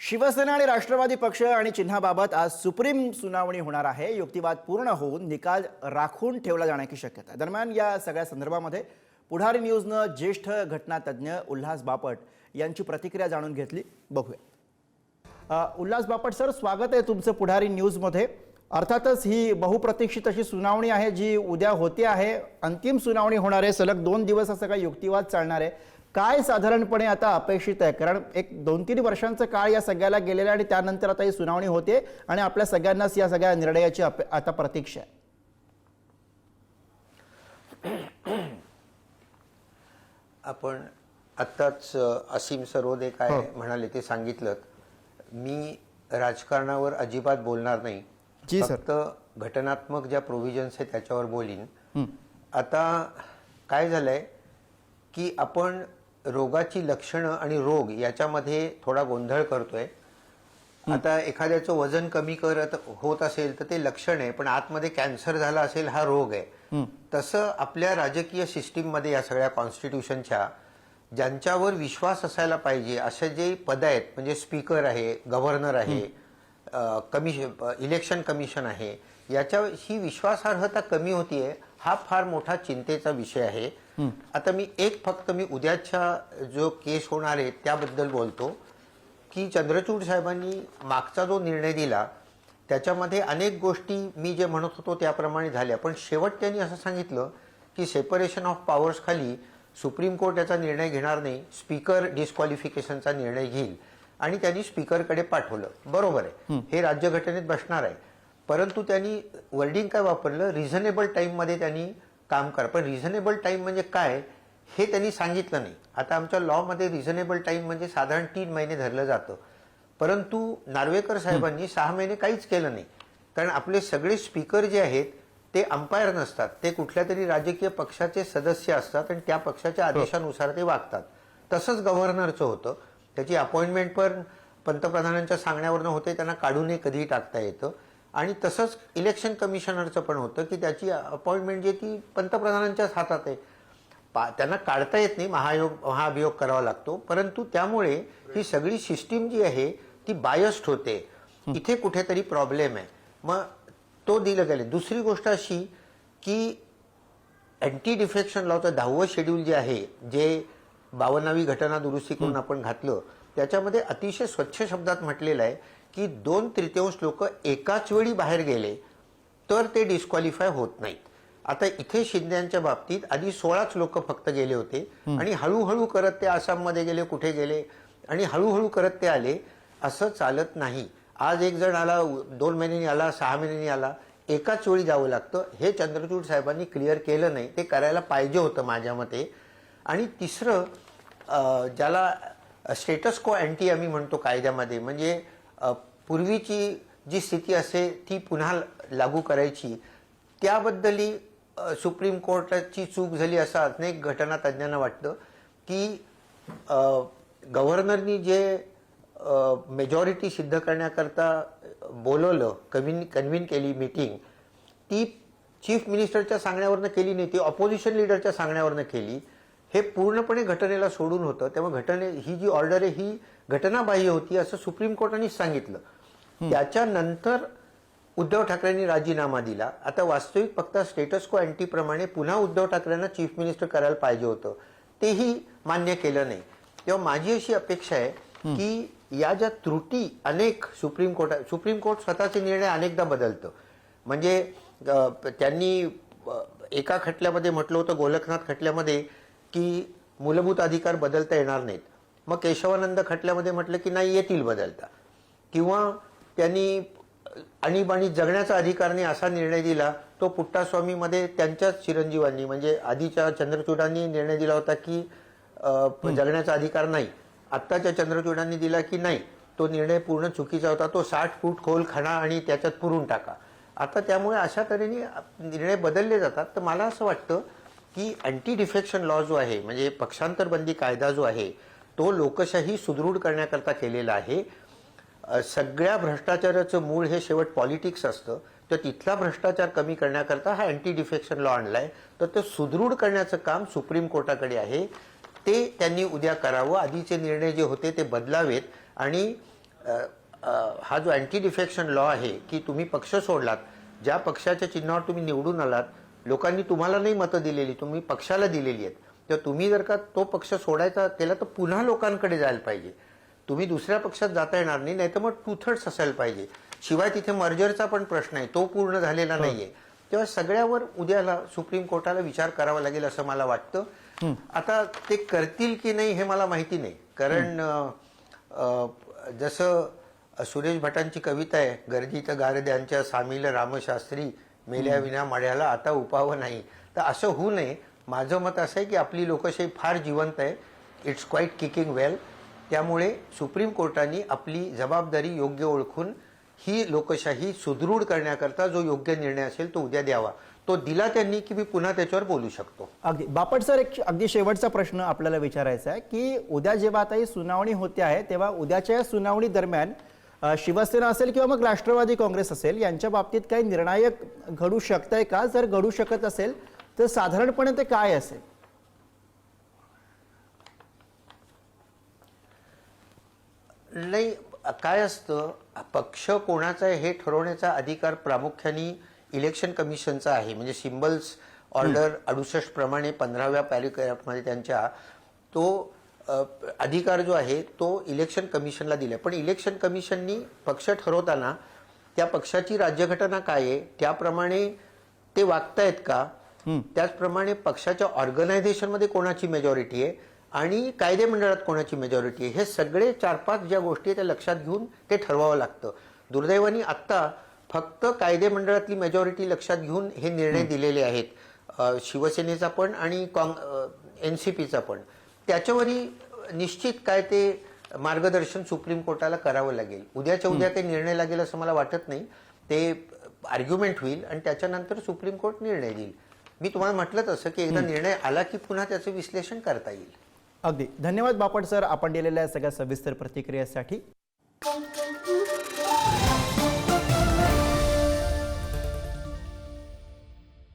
शिवसेना आणि राष्ट्रवादी पक्ष आणि चिन्हाबाबत आज सुप्रीम सुनावणी होणार आहे। युक्तिवाद पूर्ण होऊन निकाल राखून ठेवला जाण्याची शक्यता आहे। दरम्यान या सगळ्या संदर्भामध्ये पुढारी न्यूजनं ज्येष्ठ घटनातज्ञ उल्हास बापट यांची प्रतिक्रिया जाणून घेतली। बघूया। उल्हास बापट सर, स्वागत आहे तुमचं पुढारी न्यूजमध्ये। अर्थातच ही बहुप्रतीक्षित अशी सुनावणी आहे जी उद्या होते आहे। अंतिम सुनावणी होणार आहे। सलग 2 दिवस असा काही युक्तिवाद चालणार आहे। काय साधारणपणे आता अपेक्षित आहे? कारण एक 2-3 वर्षांचा काळ या सगळ्याला गेलेला आणि त्यानंतर आता ही सुनावणी होते आणि आपल्या सगळ्यांनाच या सगळ्या निर्णयाची आता प्रतीक्षा आहे। आपण आत्ताच असीम सरोदे काय म्हणाले ते सांगितलं। मी राजकारणावर अजिबात बोलणार नाही, फक्त घटनात्मक ज्या प्रोव्हिजन्स आहेत त्याच्यावर बोलीन। आता काय झालंय की आपण रोगाची लक्षणं आणि रोग याच्यामध्ये थोडा गोंधळ करतोय। आता एखाद्याचं वजन कमी करत होत असेल तर ते लक्षण आहे, पण आतमध्ये कॅन्सर झाला असेल हा रोग आहे। तसं आपल्या राजकीय सिस्टीम मध्ये या सगळ्या कॉन्स्टिट्यूशनच्या ज्यांच्यावर विश्वास असायला पाहिजे असे जे पद आहेत, म्हणजे स्पीकर आहे, गव्हर्नर आहे, इलेक्शन कमिशन आहे, याच्या ही विश्वासार्हता कमी होतीये, हा फार मोठा चिंतेचा विषय आहे। आता मी फक्त उद्याच्या जो केस होणार आहे त्याबद्दल बोलतो की चंद्रचूड साहेबांनी मागचा जो निर्णय दिला त्याच्यामध्ये अनेक गोष्टी मी जे म्हणत होतो त्याप्रमाणे झाल्या, पण शेवट त्यांनी असं सांगितलं की सेपरेशन ऑफ पॉवर्स खाली सुप्रीम कोर्ट याचा निर्णय घेणार नाही, स्पीकर डिस्क्वालिफिकेशनचा निर्णय घेईल आणि त्यांनी स्पीकरकडे पाठवलं। बरोबर आहे, हे राज्यघटनेत बसणार आहे, परंतु त्यांनी वर्डिंग काय वापरलं, रिझनेबल टाइम मध्ये त्यांनी काम करा। पण रिझनेबल टाइम म्हणजे काय हे त्यांनी सांगितलं नाही। आता आमच्या लॉ मध्ये रिझनेबल टाइम म्हणजे साधारण 3 महिने धरलं जातं, परंतु नार्वेकर साहेबांनी 6 महिने काहीच केलं नाही, कारण आपले सगळे स्पीकर जे आहेत ते अंपायर नसतात, ते कुठल्या तरी राजकीय पक्षाचे सदस्य असतात आणि त्या पक्षाच्या आदेशानुसार ते वागतात। तसंच गव्हर्नरचं होतं, त्याची अपॉइंटमेंट पण पंतप्रधानांच्या सांगण्यावरनं होते, त्यांना काढूनही कधीही टाकता येतं। आणि तसंच इलेक्शन कमिशनरचं पण होतं की त्याची अपॉइंटमेंट जी ती पंतप्रधानांच्याच हातात आहे, त्यांना काढता येत नाही, महाभियोग करावा लागतो। परंतु त्यामुळे ही सगळी सिस्टीम जी आहे ती बायस्ड होते, इथे कुठेतरी प्रॉब्लेम आहे, मग तो दिलं गेलं। दुसरी गोष्ट अशी की अँटी डिफेक्शन लॉचं 10वं शेड्यूल जे आहे, जे 52वी घटना दुरुस्ती करून आपण घातलं, त्याच्यामध्ये अतिशय स्वच्छ शब्दात म्हटलेलं आहे की 2/3 लोक एकाच वेळी बाहेर गेले तर ते डिस्क्वालिफाय होत नाहीत। आता इथे शिंदेच्या बाबतीत आधी 16च लोक फक्त गेले होते आणि हळूहळू करत ते आसाममध्ये गेले, कुठे गेले आणि हळूहळू करत ते आले। असं चालत नाही। आज एक जण आला, 2 महिन्यांनी आला, 6 महिन्यांनी आला, एकाच वेळी जावं लागतं। हे चंद्रचूड साहेबांनी क्लिअर केलं नाही, ते करायला पाहिजे होतं माझ्या मते। आणि तिसरं, ज्याला स्टेटस को अँटी आम्ही म्हणतो कायद्यामध्ये, म्हणजे पूर्वीची जी स्थिती असते ती पुन्हा लागू करायची, त्याबद्दलही सुप्रीम कोर्टाची चूक झाली असं अनेक घटनातज्ञांना वाटतं की गव्हर्नरनी जे मेजॉरिटी सिद्ध करण्याकरता बोलवलं, कन्व्हीन केली मीटिंग, ती चीफ मिनिस्टरच्या सांगण्यावरनं केली नाही, ती ऑपोजिशन लीडरच्या सांगण्यावरनं केली। हे पूर्णपणे घटनेला सोडून होतं, त्यामुळे ही जी ऑर्डर आहे ही घटनाबाह्य होती असं सुप्रीम कोर्टाने सांगितलं। त्याच्यानंतर उद्धव ठाकरेंनी राजीनामा दिला। आता वास्तविक फक्त स्टेटस को अँटी प्रमाणे पुन्हा उद्धव ठाकरेंना चीफ मिनिस्टर करायला पाहिजे होतं, तेही मान्य केलं नाही। तेव्हा माझी अशी अपेक्षा आहे की या ज्या त्रुटी अनेक सुप्रीम कोर्ट स्वतःचे निर्णय अनेकदा बदलतं। म्हणजे त्यांनी एका खटल्यामध्ये म्हटलं होतं, गोलकनाथ खटल्यामध्ये, की मूलभूत अधिकार बदलता येणार नाहीत, मग केशवानंद खटल्यामध्ये म्हटलं की नाही, येतील बदलता। किंवा त्यांनी आणीबाणी जगण्याचा अधिकार नाही असा निर्णय दिला, तो पुट्टास्वामीमध्ये त्यांच्याच चिरंजीवांनी म्हणजे आधीच्या चंद्रचूडांनी निर्णय दिला होता की जगण्याचा अधिकार नाही, आत्ताच्या चंद्रचूडांनी दिला की नाही, तो निर्णय पूर्ण चुकीचा होता, तो 60 फूट खोल खणा आणि त्याच्यात पुरून टाका। आता त्यामुळे अशा तऱ्हेने निर्णय बदलले जातात। तर मला असं वाटतं की अँटी डिफेक्शन लॉ जो आहे, म्हणजे पक्षांतर बंदी कायदा जो आहे, तो लोकशाही सुदृढ करण्याकरता केलेला आहे। सगळ्या भ्रष्टाचाराचं मूळ हे शेवट पॉलिटिक्स असतं, तर तिथला भ्रष्टाचार कमी करण्याकरता हा अँटी डिफेक्शन लॉ आणलाय। तर ते सुदृढ करण्याचं काम सुप्रीम कोर्टाकडे आहे, ते त्यांनी उद्या करावं। आधीचे निर्णय जे होते ते बदलावेत आणि हा जो अँटी डिफेक्शन लॉ आहे की तुम्ही पक्ष सोडलात, ज्या पक्षाच्या चिन्हावर तुम्ही निवडून आलात, लोकांनी तुम्हाला नाही मतं दिलेली, तुम्ही पक्षाला दिलेली आहेत, तर तुम्ही जर का तो पक्ष सोडायचा केला तर पुन्हा लोकांकडे जायला पाहिजे. तुम्ही दुसऱ्या पक्षात जाता येणार नाही, नाहीतर मग 2/3 असायला पाहिजे. शिवाय तिथे मर्जरचा पण प्रश्न आहे, तो पूर्ण झालेला नाहीये. तेव्हा सगळ्यावर उद्याला सुप्रीम कोर्टाला विचार करावा लागेल असं मला वाटतं. आता ते करतील की नाही हे मला माहिती नाही, कारण जसं सुरेश भटांची कविता आहे, गर्जित गारद्यांच्या सामील रामशास्त्री, मेल्या विना मड्याला आता उपावं नाही. तर असं होऊ नये. माझं मत असं आहे की आपली लोकशाही फार जिवंत आहे, इट्स क्वाईट किकिंग वेल. त्यामुळे सुप्रीम कोर्टाने आपली जबाबदारी योग्य ओळखून ही लोकशाही सुदृढ करण्याकरता जो योग्य निर्णय असेल तो उद्या द्यावा. तो दिला त्यांनी की मी पुन्हा त्याच्यावर बोलू शकतो. अगदी बापट सर, एक अगदी शेवटचा प्रश्न आपल्याला विचारायचा आहे की उद्या जेव्हा आता ही सुनावणी होते आहे तेव्हा उद्याच्या या सुनावणी दरम्यान शिवसेना असेल किंवा मग राष्ट्रवादी काँग्रेस असेल यांच्या बाबतीत काही निर्णायक घडू शकतंय का? जर घडू शकत असेल तर साधारणपणे ते काय असेल? नाही, काय असतं, पक्ष कोणाचा आहे हे ठरवण्याचा अधिकार प्रामुख्याने इलेक्शन कमिशनचा आहे. म्हणजे सिम्बल्स ऑर्डर 68 प्रमाणे 15व्या पॅरेग्राफमध्ये त्यांच्या तो अधिकार जो आहे तो इलेक्शन कमिशनला दिला. पण इलेक्शन कमिशननी पक्ष ठरवताना त्या पक्षाची राज्यघटना काय आहे त्याप्रमाणे ते वागतायत का, त्याचप्रमाणे पक्षाच्या ऑर्गनायझेशनमध्ये कोणाची मेजॉरिटी आहे आणि कायदेमंडळात कोणाची मेजॉरिटी आहे, हे सगळे 4-5 ज्या गोष्टी आहेत त्या लक्षात घेऊन ते ठरवावं लागतं. दुर्दैवाने आत्ता फक्त कायदेमंडळातली मेजॉरिटी लक्षात घेऊन हे निर्णय दिलेले आहेत, शिवसेनेचा पण आणि NCPचा पण. त्याच्यावरही निश्चित काय ते मार्गदर्शन सुप्रीम कोर्टाला करावं लागेल. उद्याच्या उद्या काही निर्णय लागेल असं मला वाटत नाही. ते आर्ग्युमेंट होईल आणि त्याच्यानंतर सुप्रीम कोर्ट निर्णय देईल. मी तुम्हाला म्हटलं तसं की एकदा निर्णय आला की पुन्हा त्याचं विश्लेषण करता येईल. अगदी धन्यवाद बापट सर, आपण दिलेल्या सगळ्या सविस्तर प्रतिक्रियेसाठी.